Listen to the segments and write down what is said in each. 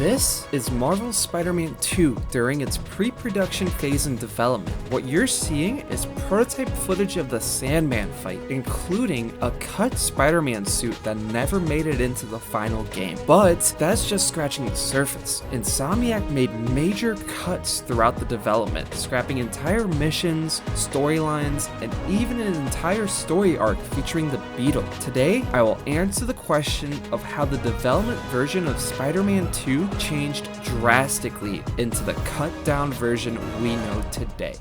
This is Marvel's Spider-Man 2 during its pre-production phase in development. What you're seeing is prototype footage of the Sandman fight, including a cut Spider-Man suit that never made it into the final game. But that's just scratching the surface. Insomniac made major cuts throughout the development, scrapping entire missions, storylines, and even an entire story arc featuring the Beetle. Today, I will answer the question of how the development version of Spider-Man 2 changed drastically into the cut-down version we know today.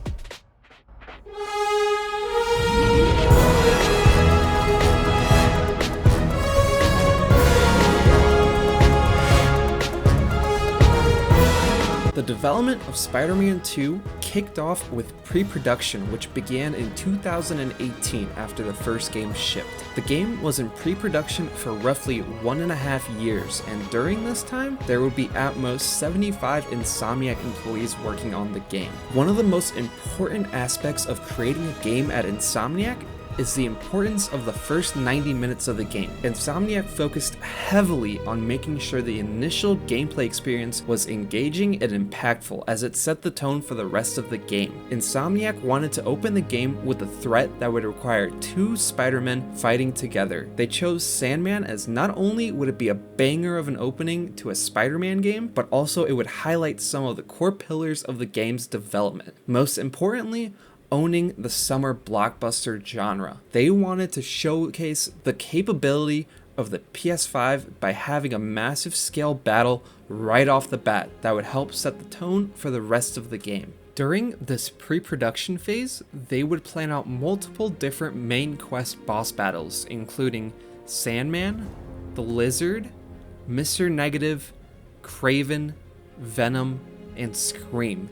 The development of Spider-Man 2 kicked off with pre-production, which began in 2018 after the first game shipped. The game was in pre-production for roughly 1.5 years, and during this time, there would be at most 75 Insomniac employees working on the game. One of the most important aspects of creating a game at Insomniac is the importance of the first 90 minutes of the game. Insomniac focused heavily on making sure the initial gameplay experience was engaging and impactful as it set the tone for the rest of the game. Insomniac wanted to open the game with a threat that would require two Spider-Men fighting together. They chose Sandman as not only would it be a banger of an opening to a Spider-Man game, but also it would highlight some of the core pillars of the game's development. Most importantly, owning the summer blockbuster genre. They wanted to showcase the capability of the PS5 by having a massive scale battle right off the bat that would help set the tone for the rest of the game. During this pre-production phase, they would plan out multiple different main quest boss battles, including Sandman, the Lizard, Mr. Negative, Kraven, Venom, and Scream.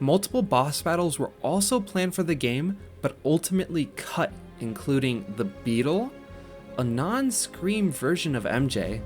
Multiple boss battles were also planned for the game, but ultimately cut, including the Beetle, a non-Scream version of MJ,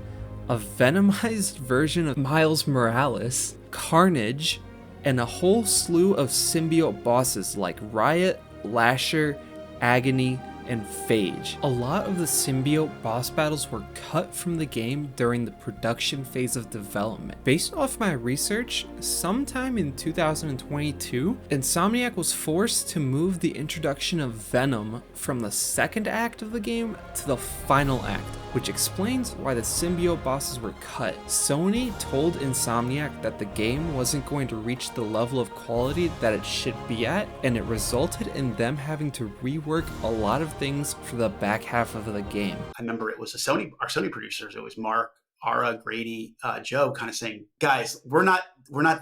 a Venomized version of Miles Morales, Carnage, and a whole slew of symbiote bosses like Riot, Lasher, Agony, and Phage. A lot of the symbiote boss battles were cut from the game during the production phase of development. Based off my research, sometime in 2022, Insomniac was forced to move the introduction of Venom from the second act of the game to the final act, which explains why the symbiote bosses were cut. Sony told Insomniac that the game wasn't going to reach the level of quality that it should be at, and it resulted in them having to rework a lot of things for the back half of the game. I remember it was our Sony producers. It was Mark, Ara, Grady, Joe, kind of saying, "Guys, we're not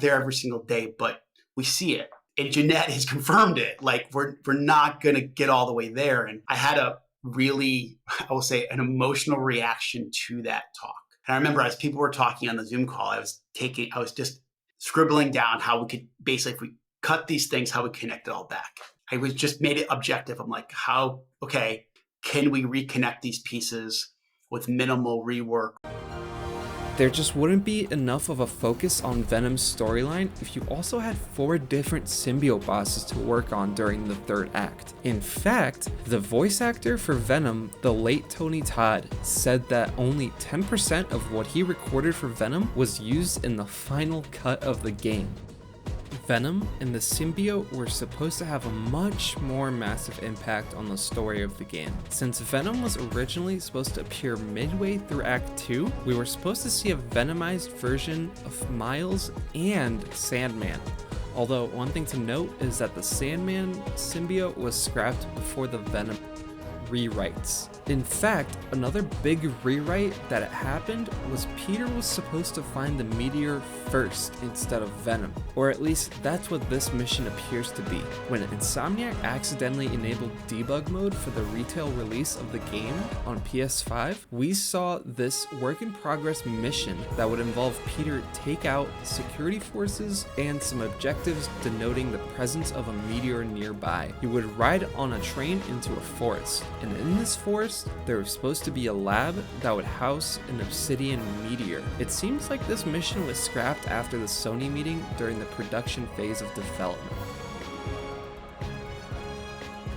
there every single day, but we see it." And Jeanette has confirmed it. Like we're not gonna get all the way there. And I had a really, I will say, an emotional reaction to that talk. And I remember as people were talking on the Zoom call, I was just scribbling down how we could basically, if we cut these things, how we connect it all back. I was just made it objective. I'm like, can we reconnect these pieces with minimal rework? There just wouldn't be enough of a focus on Venom's storyline if you also had 4 different symbiote bosses to work on during the third act. In fact, the voice actor for Venom, the late Tony Todd, said that only 10% of what he recorded for Venom was used in the final cut of the game. Venom and the symbiote were supposed to have a much more massive impact on the story of the game. Since Venom was originally supposed to appear midway through Act 2, we were supposed to see a Venomized version of Miles and Sandman. Although one thing to note is that the Sandman symbiote was scrapped before the Venom rewrites. In fact, another big rewrite that happened was Peter was supposed to find the meteor first instead of Venom, or at least that's what this mission appears to be. When Insomniac accidentally enabled debug mode for the retail release of the game on PS5, we saw this work in progress mission that would involve Peter take out security forces and some objectives denoting the presence of a meteor nearby. He would ride on a train into a forest, and in this forest there was supposed to be a lab that would house an obsidian meteor. It seems like this mission was scrapped after the Sony meeting during the production phase of development.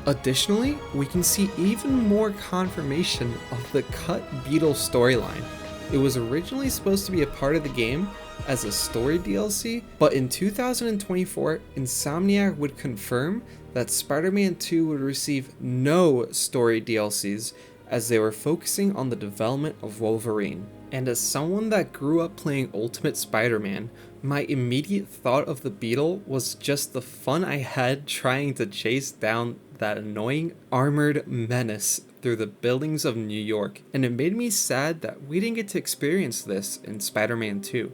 Additionally, we can see even more confirmation of the cut Beetle storyline. It was originally supposed to be a part of the game as a story DLC, but in 2024, Insomniac would confirm that Spider-Man 2 would receive no story DLCs as they were focusing on the development of Wolverine. And as someone that grew up playing Ultimate Spider-Man, my immediate thought of the Beetle was just the fun I had trying to chase down that annoying armored menace through the buildings of New York, and it made me sad that we didn't get to experience this in Spider-Man 2.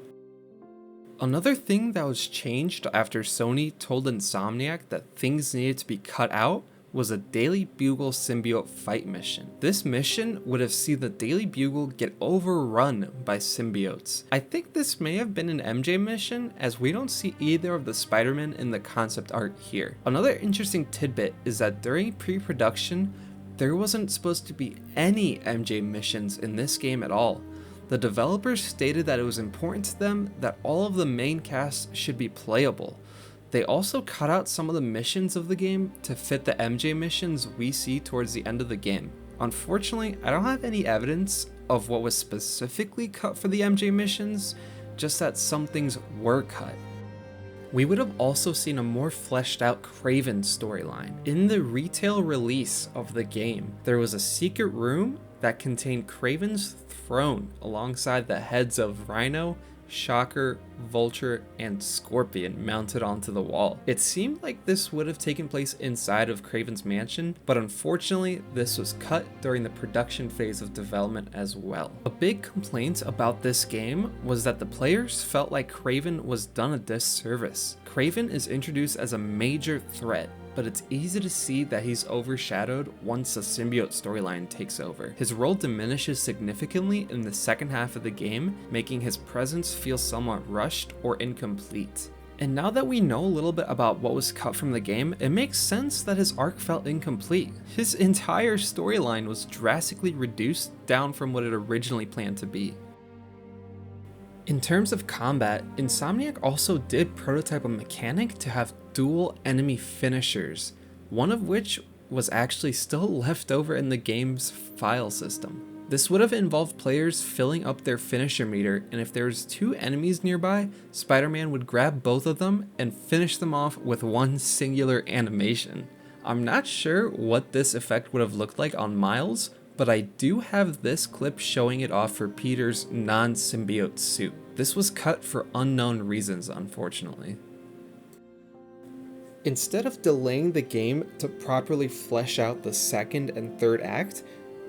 Another thing that was changed after Sony told Insomniac that things needed to be cut out was a Daily Bugle symbiote fight mission. This mission would have seen the Daily Bugle get overrun by symbiotes. I think this may have been an MJ mission, as we don't see either of the Spider-Men in the concept art here. Another interesting tidbit is that during pre-production, there wasn't supposed to be any MJ missions in this game at all. The developers stated that it was important to them that all of the main cast should be playable. They also cut out some of the missions of the game to fit the MJ missions we see towards the end of the game. Unfortunately, I don't have any evidence of what was specifically cut for the MJ missions, just that some things were cut. We would have also seen a more fleshed out Kraven storyline. In the retail release of the game, there was a secret room that contained Kraven's throne alongside the heads of Rhino, Shocker, Vulture, and Scorpion mounted onto the wall. It seemed like this would have taken place inside of Kraven's mansion, but unfortunately this was cut during the production phase of development as well. A big complaint about this game was that the players felt like Kraven was done a disservice. Kraven is introduced as a major threat, but it's easy to see that he's overshadowed once the symbiote storyline takes over. His role diminishes significantly in the second half of the game, making his presence feel somewhat rushed or incomplete. And now that we know a little bit about what was cut from the game, it makes sense that his arc felt incomplete. His entire storyline was drastically reduced down from what it originally planned to be. In terms of combat, Insomniac also did prototype a mechanic to have dual enemy finishers, one of which was actually still left over in the game's file system. This would have involved players filling up their finisher meter, and if there was two enemies nearby, Spider-Man would grab both of them and finish them off with one singular animation. I'm not sure what this effect would have looked like on Miles, but I do have this clip showing it off for Peter's non-symbiote suit. This was cut for unknown reasons, unfortunately. Instead of delaying the game to properly flesh out the second and third act,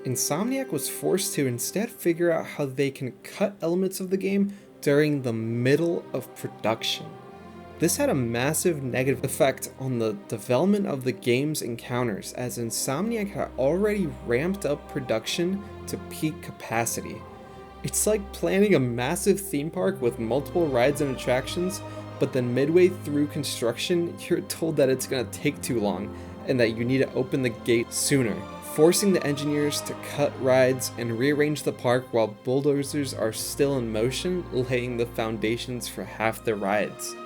Insomniac was forced to instead figure out how they can cut elements of the game during the middle of production. This had a massive negative effect on the development of the game's encounters, as Insomniac had already ramped up production to peak capacity. It's like planning a massive theme park with multiple rides and attractions, but then midway through construction, you're told that it's gonna take too long and that you need to open the gate sooner, forcing the engineers to cut rides and rearrange the park while bulldozers are still in motion, laying the foundations for half the rides.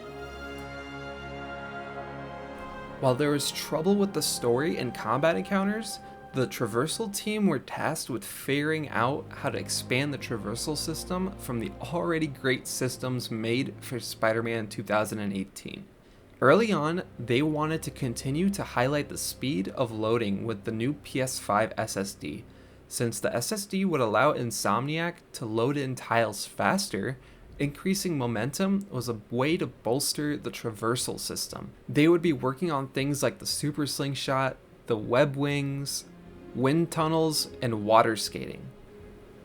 While there was trouble with the story and combat encounters, the Traversal team were tasked with figuring out how to expand the Traversal system from the already great systems made for Spider-Man 2018. Early on, they wanted to continue to highlight the speed of loading with the new PS5 SSD, since the SSD would allow Insomniac to load in tiles faster. Increasing momentum was a way to bolster the Traversal system. They would be working on things like the Super Slingshot, the web wings, wind tunnels, and water skating.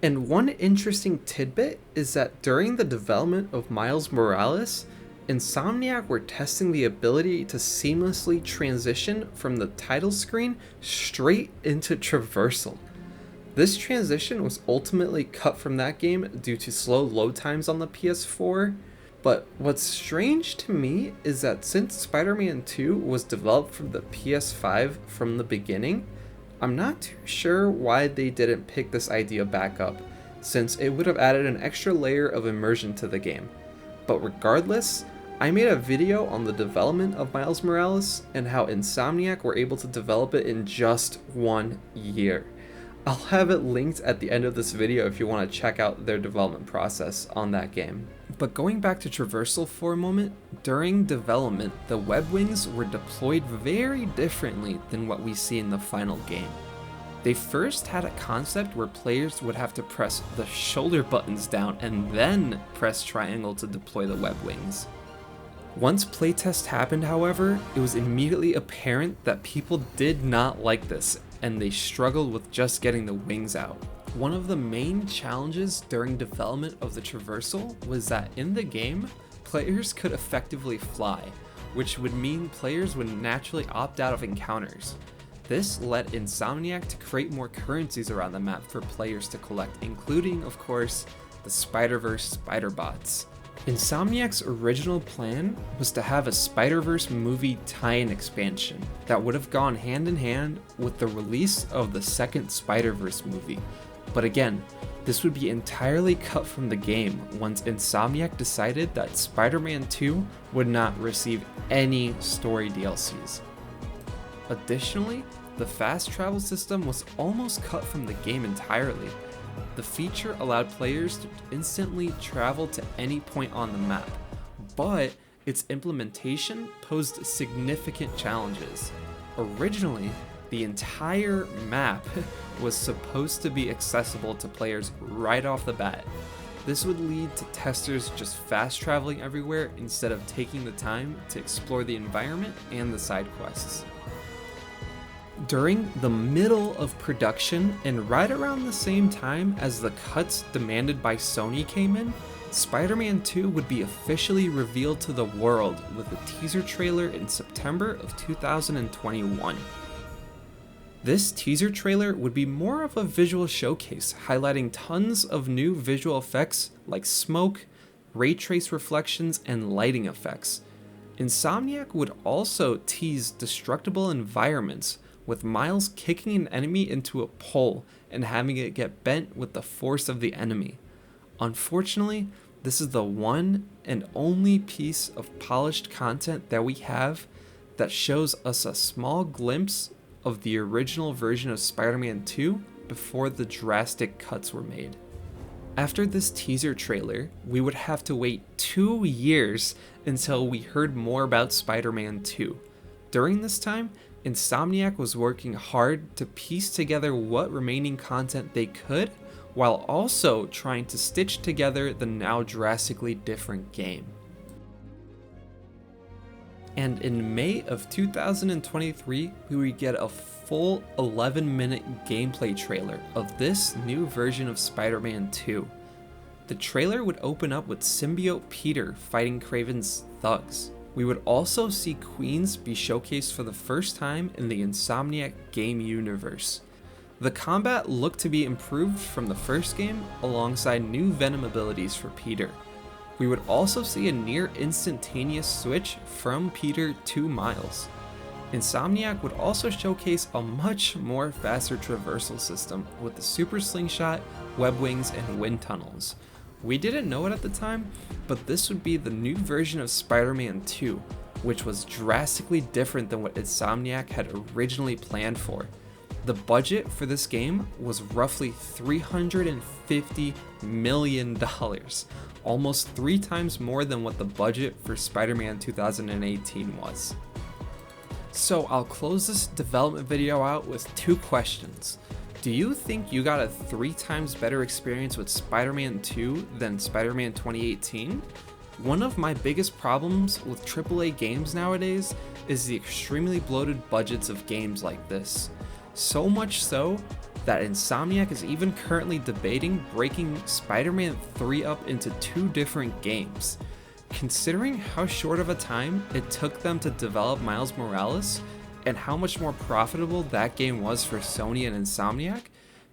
And one interesting tidbit is that during the development of Miles Morales, Insomniac were testing the ability to seamlessly transition from the title screen straight into Traversal. This transition was ultimately cut from that game due to slow load times on the PS4, but what's strange to me is that since Spider-Man 2 was developed for the PS5 from the beginning, I'm not too sure why they didn't pick this idea back up, since it would have added an extra layer of immersion to the game. But regardless, I made a video on the development of Miles Morales and how Insomniac were able to develop it in just 1 year. I'll have it linked at the end of this video if you want to check out their development process on that game. But going back to Traversal for a moment, during development, the web wings were deployed very differently than what we see in the final game. They first had a concept where players would have to press the shoulder buttons down and then press triangle to deploy the web wings. Once playtest happened, however, it was immediately apparent that people did not like this, and they struggled with just getting the wings out. One of the main challenges during development of the Traversal was that in the game, players could effectively fly, which would mean players would naturally opt out of encounters. This led Insomniac to create more currencies around the map for players to collect, including, of course, the Spider-Verse spider bots. Insomniac's original plan was to have a Spider-Verse movie tie-in expansion that would have gone hand in hand with the release of the second Spider-Verse movie. But again, this would be entirely cut from the game once Insomniac decided that Spider-Man 2 would not receive any story DLCs. Additionally, the fast travel system was almost cut from the game entirely. The feature allowed players to instantly travel to any point on the map, but its implementation posed significant challenges. Originally, the entire map was supposed to be accessible to players right off the bat. This would lead to testers just fast traveling everywhere instead of taking the time to explore the environment and the side quests. During the middle of production and right around the same time as the cuts demanded by Sony came in, Spider-Man 2 would be officially revealed to the world with a teaser trailer in September of 2021. This teaser trailer would be more of a visual showcase, highlighting tons of new visual effects like smoke, ray trace reflections, and lighting effects. Insomniac would also tease destructible environments, with Miles kicking an enemy into a pole and having it get bent with the force of the enemy. Unfortunately, this is the one and only piece of polished content that we have that shows us a small glimpse of the original version of Spider-Man 2 before the drastic cuts were made. After this teaser trailer, we would have to wait 2 years until we heard more about Spider-Man 2. During this time, Insomniac was working hard to piece together what remaining content they could, while also trying to stitch together the now drastically different game. And in May of 2023, we would get a full 11-minute gameplay trailer of this new version of Spider-Man 2. The trailer would open up with symbiote Peter fighting Kraven's thugs. We would also see Queens be showcased for the first time in the Insomniac game universe. The combat looked to be improved from the first game alongside new Venom abilities for Peter. We would also see a near instantaneous switch from Peter to Miles. Insomniac would also showcase a much more faster traversal system with the super slingshot, web wings, and wind tunnels. We didn't know it at the time, but this would be the new version of Spider-Man 2, which was drastically different than what Insomniac had originally planned for. The budget for this game was roughly $350 million, almost 3 times more than what the budget for Spider-Man 2018 was. So I'll close this development video out with 2 questions. Do you think you got a 3 times better experience with Spider-Man 2 than Spider-Man 2018? One of my biggest problems with AAA games nowadays is the extremely bloated budgets of games like this. So much so that Insomniac is even currently debating breaking Spider-Man 3 up into 2 different games. Considering how short of a time it took them to develop Miles Morales, and how much more profitable that game was for Sony and Insomniac,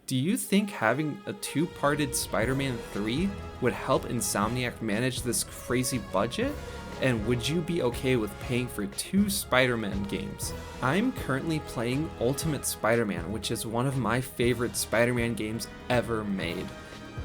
do you think having a 2-parted Spider-Man 3 would help Insomniac manage this crazy budget? And would you be okay with paying for 2 Spider-Man games? I'm currently playing Ultimate Spider-Man, which is one of my favorite Spider-Man games ever made.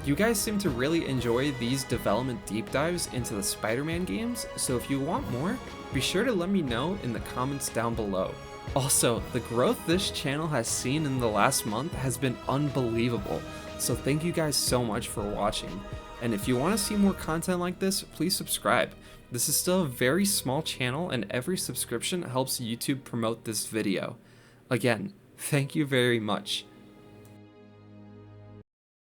You guys seem to really enjoy these development deep dives into the Spider-Man games, so if you want more, be sure to let me know in the comments down below. Also, the growth this channel has seen in the last month has been unbelievable, so thank you guys so much for watching. And if you want to see more content like this, please subscribe. This is still a very small channel and every subscription helps YouTube promote this video. Again, thank you very much.